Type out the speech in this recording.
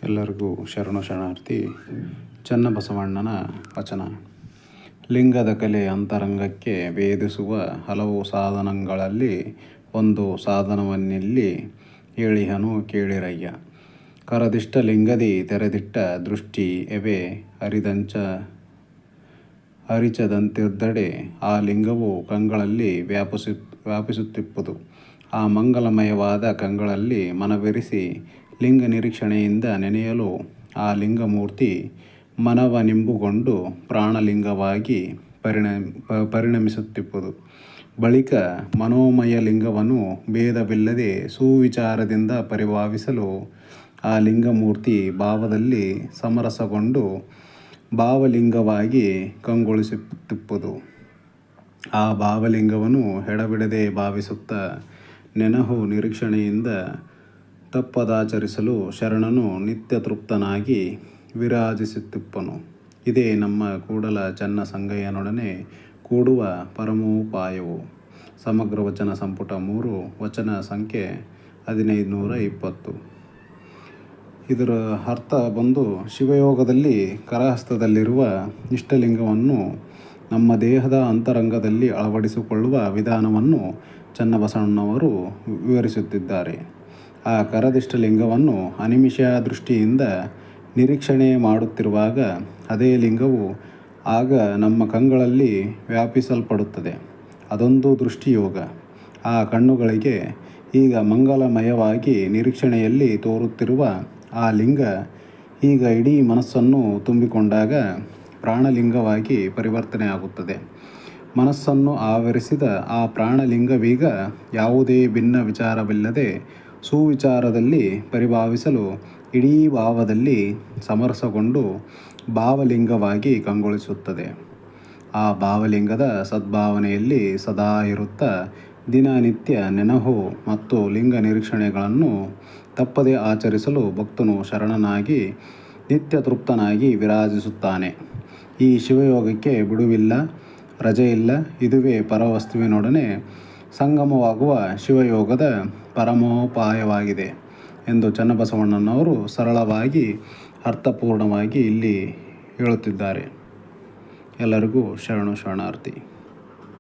ಎಲ್ಲರಿಗೂ ಶರಣು ಶರಣಾರ್ಥಿ. ಚನ್ನಬಸವಣ್ಣನ ವಚನ. ಲಿಂಗದ ಕಲೆ ಅಂತರಂಗಕ್ಕೆ ಭೇದಿಸುವ ಹಲವು ಸಾಧನಗಳಲ್ಲಿ ಒಂದು ಸಾಧನವನ್ನಿಲ್ಲಿ ಹೇಳಿಹನು ಕೇಳಿರಯ್ಯ. ಕರದಿಷ್ಟ ಲಿಂಗದಿ ತೆರೆದಿಟ್ಟ ದೃಷ್ಟಿ ಎವೆ ಅರಿಚದಂತಿದ್ದಡೆ ಆ ಲಿಂಗವು ಕಂಗಳಲ್ಲಿ ವ್ಯಾಪಿಸುತ್ತಿಪ್ಪುದು. ಆ ಮಂಗಲಮಯವಾದ ಕಂಗಳಲ್ಲಿ ಮನವೆರಿಸಿ ಲಿಂಗ ನಿರೀಕ್ಷಣೆಯಿಂದ ನೆನೆಯಲು ಆ ಲಿಂಗಮೂರ್ತಿ ಮನವನಿಂಬುಗೊಂಡು ಪ್ರಾಣಲಿಂಗವಾಗಿ ಪರಿಣಮಿಸುತ್ತಿಪ್ಪುದು. ಬಳಿಕ ಮನೋಮಯ ಲಿಂಗವನ್ನು ಭೇದವಿಲ್ಲದೆ ಸುವಿಚಾರದಿಂದ ಪರಿಭಾವಿಸಲು ಆ ಲಿಂಗಮೂರ್ತಿ ಭಾವದಲ್ಲಿ ಸಮರಸಗೊಂಡು ಭಾವಲಿಂಗವಾಗಿ ಕಂಗೊಳಿಸುತ್ತಿಪ್ಪುದು. ಆ ಭಾವಲಿಂಗವನ್ನು ಎಡಬಿಡದೆ ಭಾವಿಸುತ್ತ ನೆನಹು ನಿರೀಕ್ಷಣೆಯಿಂದ ತಪ್ಪದಾಚರಿಸಲು ಶರಣನು ನಿತ್ಯ ತೃಪ್ತನಾಗಿ ವಿರಾಜಿಸುತ್ತಿಪ್ಪನು. ಇದೇ ನಮ್ಮ ಕೂಡಲ ಚನ್ನ ಸಂಗಯ್ಯನೊಡನೆ ಕೂಡುವ ಪರಮೋಪಾಯವು. ಸಮಗ್ರ ವಚನ ಸಂಪುಟ 3 ವಚನ ಸಂಖ್ಯೆ 1520. ಇದರ ಅರ್ಥ ಬಂದು, ಶಿವಯೋಗದಲ್ಲಿ ಕರಹಸ್ತದಲ್ಲಿರುವ ಇಷ್ಟಲಿಂಗವನ್ನು ನಮ್ಮ ದೇಹದ ಅಂತರಂಗದಲ್ಲಿ ಅಳವಡಿಸಿಕೊಳ್ಳುವ ವಿಧಾನವನ್ನು ಚನ್ನಬಸವಣ್ಣನವರು ವಿವರಿಸುತ್ತಿದ್ದಾರೆ. ಆ ಕರದಿಷ್ಟಲಿಂಗವನ್ನು ಅನಿಮಿಷ ದೃಷ್ಟಿಯಿಂದ ನಿರೀಕ್ಷಣೆ ಮಾಡುತ್ತಿರುವಾಗ ಅದೇ ಲಿಂಗವು ಆಗ ನಮ್ಮ ಕಂಗಳಲ್ಲಿ ವ್ಯಾಪಿಸಲ್ಪಡುತ್ತದೆ. ಅದೊಂದು ದೃಷ್ಟಿಯೋಗ. ಆ ಕಣ್ಣುಗಳಿಗೆ ಈಗ ಮಂಗಲಮಯವಾಗಿ ನಿರೀಕ್ಷಣೆಯಲ್ಲಿ ತೋರುತ್ತಿರುವ ಆ ಲಿಂಗ ಈಗ ಇಡೀ ಮನಸ್ಸನ್ನು ತುಂಬಿಕೊಂಡಾಗ ಪ್ರಾಣಲಿಂಗವಾಗಿ ಪರಿವರ್ತನೆಯಾಗುತ್ತದೆ. ಮನಸ್ಸನ್ನು ಆವರಿಸಿದ ಆ ಪ್ರಾಣಲಿಂಗವೀಗ ಯಾವುದೇ ಭಿನ್ನ ವಿಚಾರವಿಲ್ಲದೆ ಸುವಿಚಾರದಲ್ಲಿ ಪರಿಭಾವಿಸಲು ಇಡೀ ಭಾವದಲ್ಲಿ ಸಮರಸಗೊಂಡು ಭಾವಲಿಂಗವಾಗಿ ಕಂಗೊಳಿಸುತ್ತದೆ. ಆ ಭಾವಲಿಂಗದ ಸದ್ಭಾವನೆಯಲ್ಲಿ ಸದಾ ಇರುತ್ತಾ ದಿನನಿತ್ಯ ನೆನಹು ಮತ್ತು ಲಿಂಗ ನಿರೀಕ್ಷಣೆಗಳನ್ನು ತಪ್ಪದೆ ಆಚರಿಸಲು ಭಕ್ತನು ಶರಣನಾಗಿ ನಿತ್ಯ ತೃಪ್ತನಾಗಿ ವಿರಾಜಿಸುತ್ತಾನೆ. ಈ ಶಿವಯೋಗಕ್ಕೆ ಬಿಡುವಿಲ್ಲ, ರಜೆಯಿಲ್ಲ. ಇದುವೇ ಪರವಸ್ತುವಿನೊಡನೆ ಸಂಗಮವಾಗುವ ಶಿವಯೋಗದ ಪರಮೋಪಾಯವಾಗಿದೆ ಎಂದು ಚನ್ನಬಸವಣ್ಣನವರು ಸರಳವಾಗಿ ಅರ್ಥಪೂರ್ಣವಾಗಿ ಇಲ್ಲಿ ಹೇಳುತ್ತಿದ್ದಾರೆ. ಎಲ್ಲರಿಗೂ ಶರಣು ಶರಣಾರ್ಥಿ.